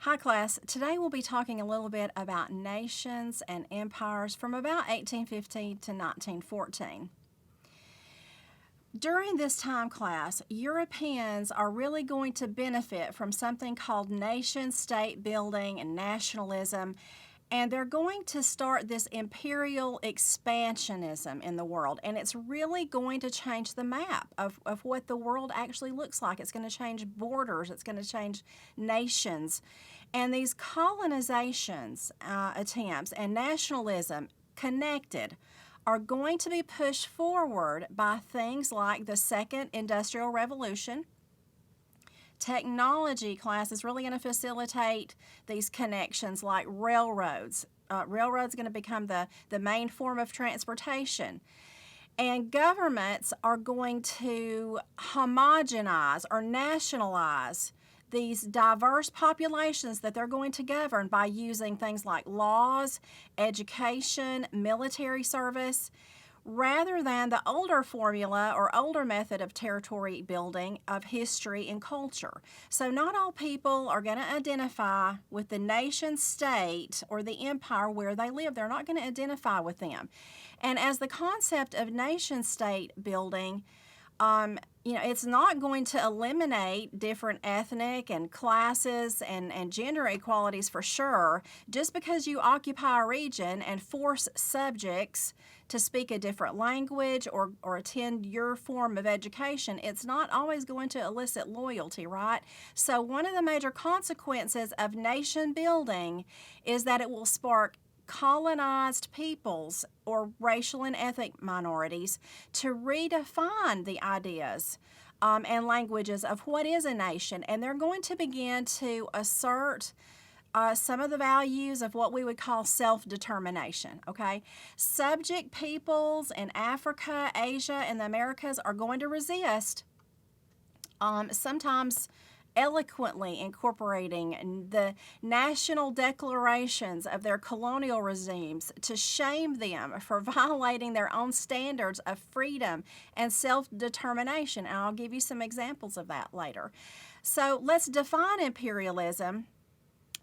Hi class, today we'll be talking a little bit about nations and empires from about 1815 to 1914. During this time class, Europeans are really going to benefit from something called nation-state building and nationalism, and they're going to start this imperial expansionism in the world, and it's really going to change the map of what the world actually looks like. It's going to change borders, it's going to change nations. And these colonizations attempts and nationalism connected are going to be pushed forward by things like the Second Industrial Revolution. Technology class is really going to facilitate these connections like railroads. Railroads are going to become the main form of transportation. And governments are going to homogenize or nationalize these diverse populations that they're going to govern by using things like laws, education, military service, rather than the older formula or older method of territory building of history and culture. So not all people are going to identify with the nation state or the empire where they live. They're not going to identify with them. And as the concept of nation state building, it's not going to eliminate different ethnic and classes and gender equalities for sure. Just because you occupy a region and force subjects to speak a different language or attend your form of education, it's not always going to elicit loyalty, right? So one of the major consequences of nation building is that it will spark colonized peoples or racial and ethnic minorities to redefine the ideas and languages of what is a nation. And they're going to begin to assert some of the values of what we would call self-determination, okay? Subject peoples in Africa, Asia, and the Americas are going to resist, sometimes eloquently incorporating the national declarations of their colonial regimes to shame them for violating their own standards of freedom and self-determination. And I'll give you some examples of that later. So let's define imperialism.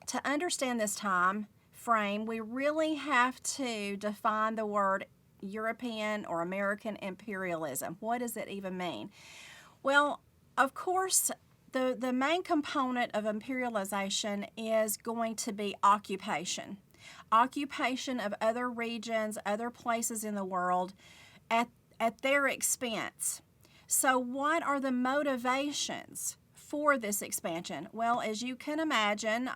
To understand this time frame, we really have to define the word European or American imperialism. What does it even mean? Well, of course, the main component of imperialization is going to be occupation. Occupation of other regions, other places in the world at their expense. So what are the motivations for this expansion? Well, as you can imagine,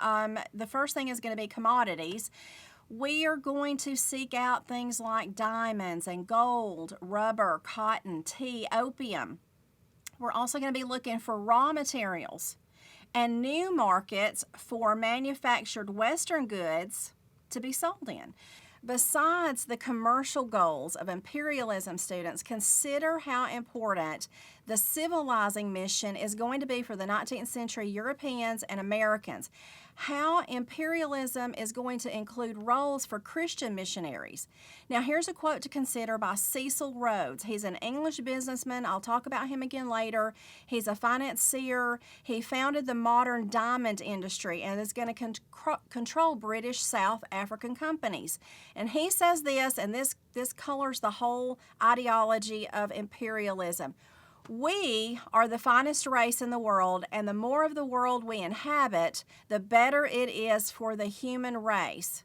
the first thing is going to be commodities. We are going to seek out things like diamonds and gold, rubber, cotton, tea, opium. We're also going to be looking for raw materials and new markets for manufactured Western goods to be sold in. Besides the commercial goals of imperialism, students, consider how important the civilizing mission is going to be for the 19th century Europeans and Americans. How imperialism is going to include roles for Christian missionaries. Now, here's a quote to consider by Cecil Rhodes. He's an English businessman. I'll talk about him again later. He's a financier. He founded the modern diamond industry and is going to control British South African companies. And he says this, and this colors the whole ideology of imperialism. We are the finest race in the world, and the more of the world we inhabit, the better it is for the human race.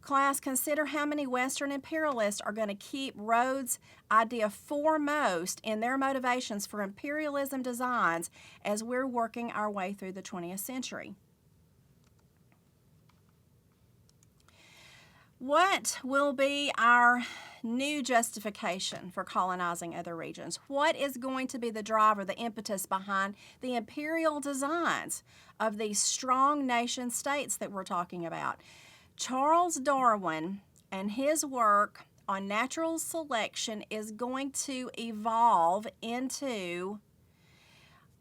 Class, consider how many Western imperialists are going to keep Rhodes' idea foremost in their motivations for imperialism designs as we're working our way through the 20th century. What will be our new justification for colonizing other regions? What is going to be the driver, the impetus behind the imperial designs of these strong nation states that we're talking about? Charles Darwin and his work on natural selection is going to evolve into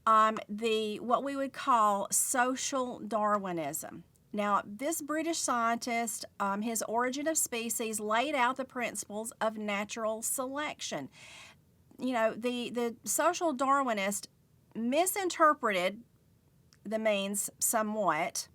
what we would call social Darwinism. Now, this British scientist, his Origin of Species, laid out the principles of natural selection. You know, the social Darwinist misinterpreted the means somewhat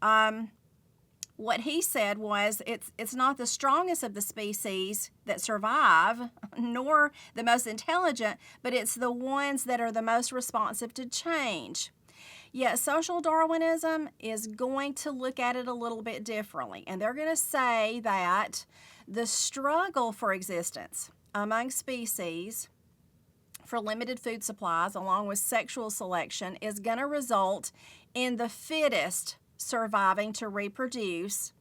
What he said was it's not the strongest of the species that survive, nor the most intelligent, but it's the ones that are the most responsive to change. Yet social Darwinism is going to look at it a little bit differently, and they're going to say that the struggle for existence among species for limited food supplies, along with sexual selection, is going to result in the fittest surviving to reproduce,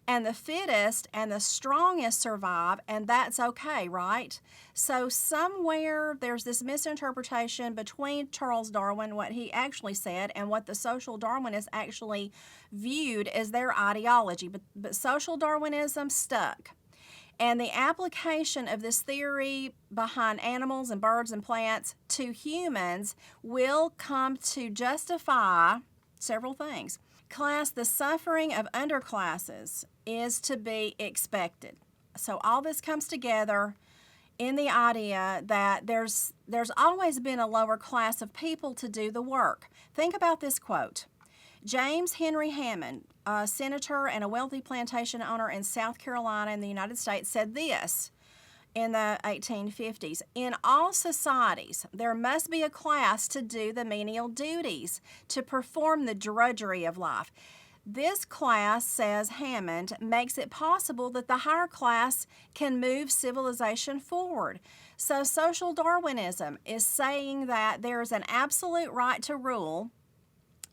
and the fittest and the strongest survive, and that's okay, right? So somewhere there's this misinterpretation between Charles Darwin, what he actually said, and what the social Darwinists actually viewed as their ideology. But social Darwinism stuck. And the application of this theory behind animals and birds and plants to humans will come to justify several things. Class, the suffering of underclasses is to be expected. So all this comes together in the idea that there's always been a lower class of people to do the work. Think about this quote. James Henry Hammond, a senator and a wealthy plantation owner in South Carolina in the United States, said this in the 1850s. In all societies, there must be a class to do the menial duties, to perform the drudgery of life. This class, says Hammond, makes it possible that the higher class can move civilization forward. So social Darwinism is saying that there is an absolute right to rule,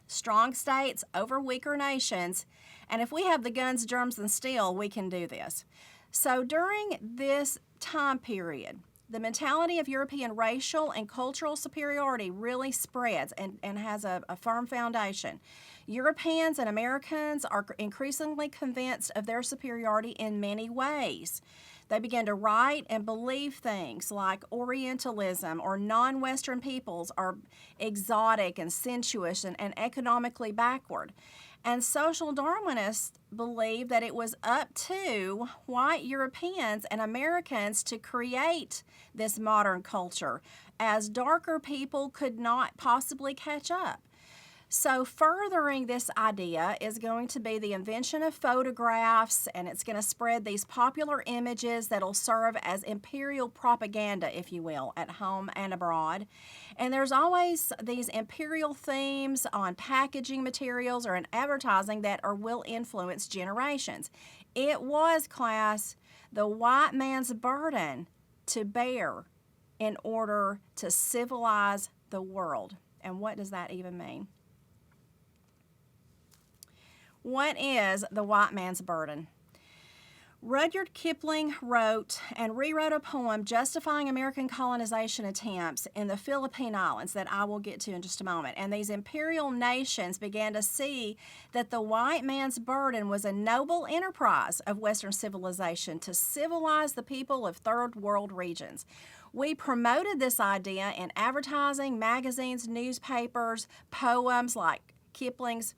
strong states over weaker nations, and if we have the guns, germs, and steel, we can do this. So during this time period, the mentality of European racial and cultural superiority really spreads and has a firm foundation. Europeans and Americans are increasingly convinced of their superiority in many ways. They began to write and believe things like Orientalism or non-Western peoples are exotic and sensuous and economically backward. And social Darwinists believe that it was up to white Europeans and Americans to create this modern culture, as darker people could not possibly catch up. So furthering this idea is going to be the invention of photographs, and it's going to spread these popular images that'll serve as imperial propaganda, if you will, at home and abroad. And there's always these imperial themes on packaging materials or in advertising that will influence generations. It was, class, the white man's burden to bear in order to civilize the world. And what does that even mean? What is the white man's burden? Rudyard Kipling wrote and rewrote a poem justifying American colonization attempts in the Philippine Islands that I will get to in just a moment. And these imperial nations began to see that the white man's burden was a noble enterprise of Western civilization to civilize the people of third world regions. We promoted this idea in advertising, magazines, newspapers, poems like Kipling's.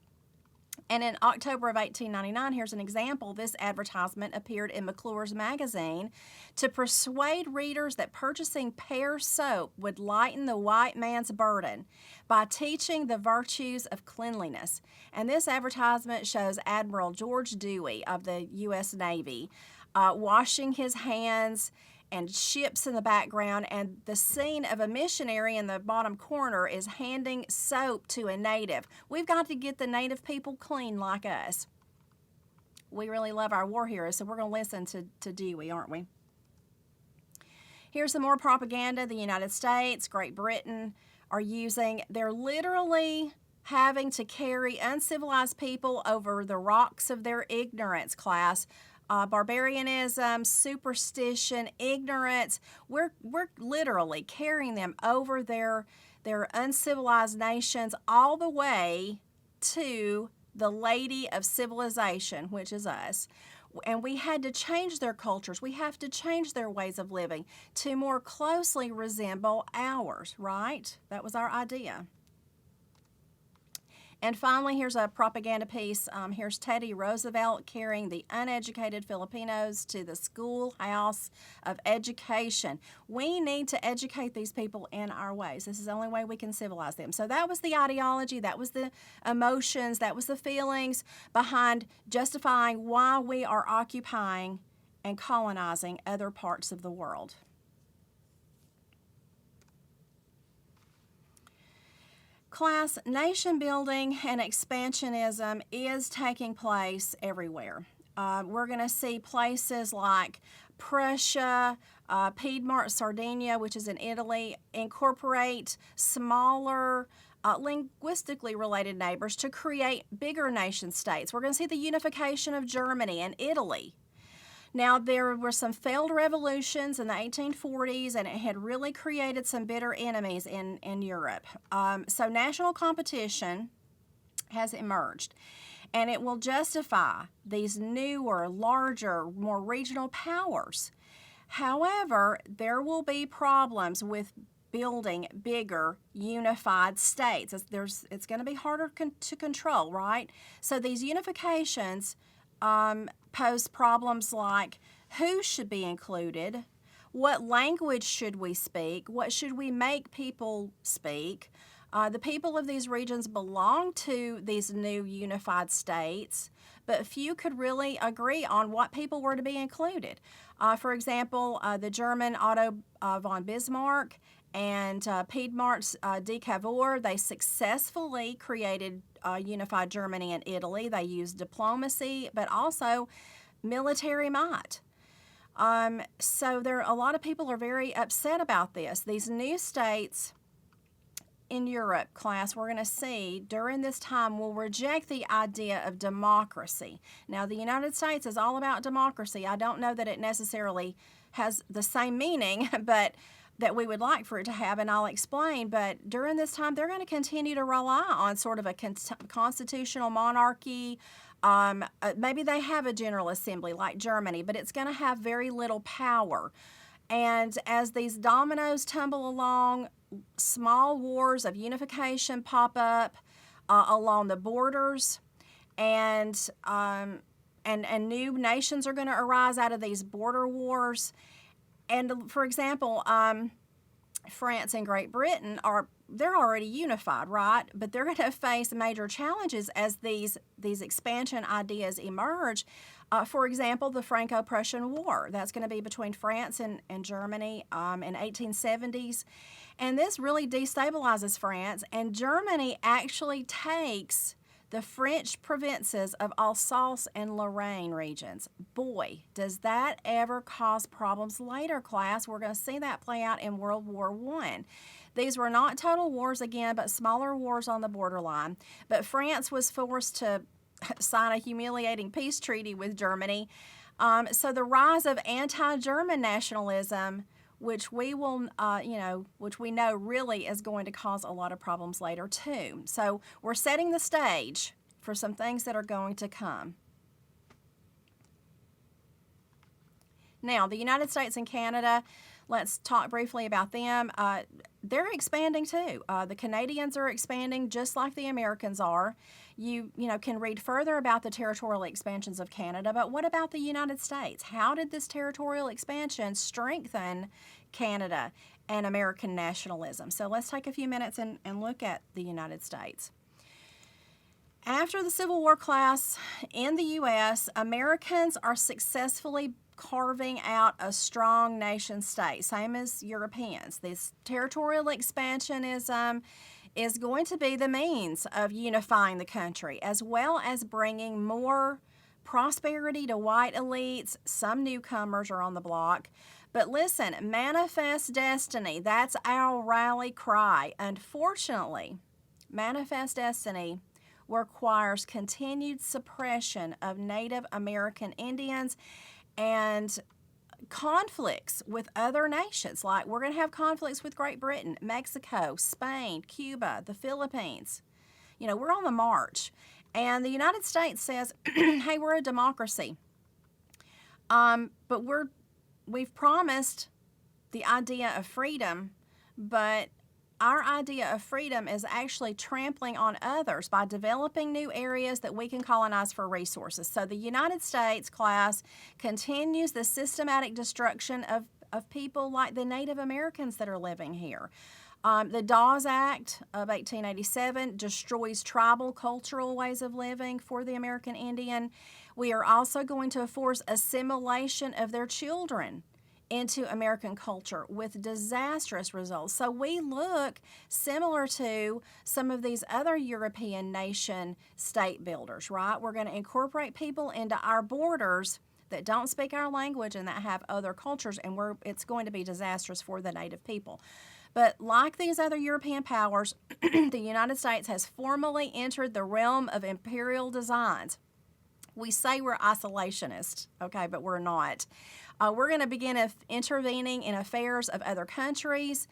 And in October of 1899, here's an example. This advertisement appeared in McClure's magazine to persuade readers that purchasing Pear soap would lighten the white man's burden by teaching the virtues of cleanliness. And this advertisement shows Admiral George Dewey of the U.S. Navy washing his hands, and ships in the background, and the scene of a missionary in the bottom corner is handing soap to a native. We've got to get the native people clean like us. We really love our war heroes, so we're going to listen to Dewey, aren't we? Here's some more propaganda the United States, Great Britain are using. They're literally having to carry uncivilized people over the rocks of their ignorance, class. Barbarianism, superstition, ignorance. We're literally carrying them over their uncivilized nations all the way to the lady of civilization, which is us. And we had to change their cultures. We have to change their ways of living to more closely resemble ours, right? That was our idea. And finally, here's a propaganda piece. Here's Teddy Roosevelt carrying the uneducated Filipinos to the schoolhouse of education. We need to educate these people in our ways. This is the only way we can civilize them. So that was the ideology, that was the emotions, that was the feelings behind justifying why we are occupying and colonizing other parts of the world. Class, nation building and expansionism is taking place everywhere. We're going to see places like Prussia, Piedmont, Sardinia, which is in Italy, incorporate smaller linguistically related neighbors to create bigger nation states. We're going to see the unification of Germany and Italy. Now, there were some failed revolutions in the 1840s, and it had really created some bitter enemies in Europe. So national competition has emerged, and it will justify these newer, larger, more regional powers. However, there will be problems with building bigger, unified states. It's going to be harder to control, right? So these unifications pose problems like who should be included, what language should we speak, what should we make people speak. The people of these regions belong to these new unified states, but few could really agree on what people were to be included. For example, the German Otto von Bismarck and Piedmont's de Cavour, they successfully created unified Germany and Italy. They used diplomacy, but also military might. So a lot of people are very upset about this. These new states in Europe, class, we're going to see during this time will reject the idea of democracy. Now, the United States is all about democracy. I don't know that it necessarily has the same meaning, but that we would like for it to have, and I'll explain. But during this time, they're going to continue to rely on sort of a constitutional monarchy. Maybe they have a general assembly like Germany, but it's going to have very little power. And as these dominoes tumble along, small wars of unification pop up along the borders, and new nations are going to arise out of these border wars. And for example, France and Great Britain they're already unified, right? But they're going to face major challenges as these expansion ideas emerge. For example, the Franco-Prussian War. That's going to be between France and Germany in 1870s. And this really destabilizes France. And Germany actually takes the French provinces of Alsace and Lorraine regions. Boy, does that ever cause problems later, class. We're going to see that play out in World War I. These were not total wars again, but smaller wars on the borderline. But France was forced to sign a humiliating peace treaty with Germany. So the rise of anti-German nationalism, which we will, which we know really is going to cause a lot of problems later too. So we're setting the stage for some things that are going to come. Now, the United States and Canada, let's talk briefly about them. They're expanding too. The Canadians are expanding just like the Americans are. You can read further about the territorial expansions of Canada, but what about the United States? How did this territorial expansion strengthen Canada and American nationalism? So let's take a few minutes and look at the United States. After the Civil War, class, in the U.S., Americans are successfully carving out a strong nation state, same as Europeans. This territorial expansionism is going to be the means of unifying the country, as well as bringing more prosperity to white elites. Some newcomers are on the block. But listen, manifest destiny, that's our rally cry. Unfortunately, manifest destiny requires continued suppression of Native American Indians and conflicts with other nations. Like we're going to have conflicts with Great Britain, Mexico, Spain, Cuba, the Philippines. We're on the march. And the United States says, hey, we're a democracy. But we've promised the idea of freedom, but our idea of freedom is actually trampling on others by developing new areas that we can colonize for resources. So the United States, class, continues the systematic destruction of people like the Native Americans that are living here. The Dawes Act of 1887 destroys tribal cultural ways of living for the American Indian. We are also going to force assimilation of their children into American culture with disastrous results. So we look similar to some of these other European nation state builders, right? We're going to incorporate people into our borders that don't speak our language and that have other cultures, and it's going to be disastrous for the native people. But like these other European powers, the United States has formally entered the realm of imperial designs. We say we're isolationist, okay, but we're not. We're going to begin intervening in affairs of other countries.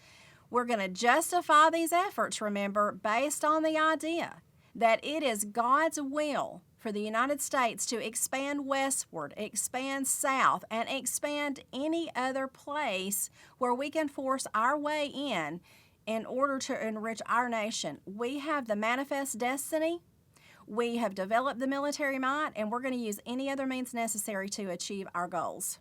We're going to justify these efforts, remember, based on the idea that it is God's will for the United States to expand westward, expand south, and expand any other place where we can force our way in order to enrich our nation. We have the manifest destiny. We have developed the military might, and we're going to use any other means necessary to achieve our goals.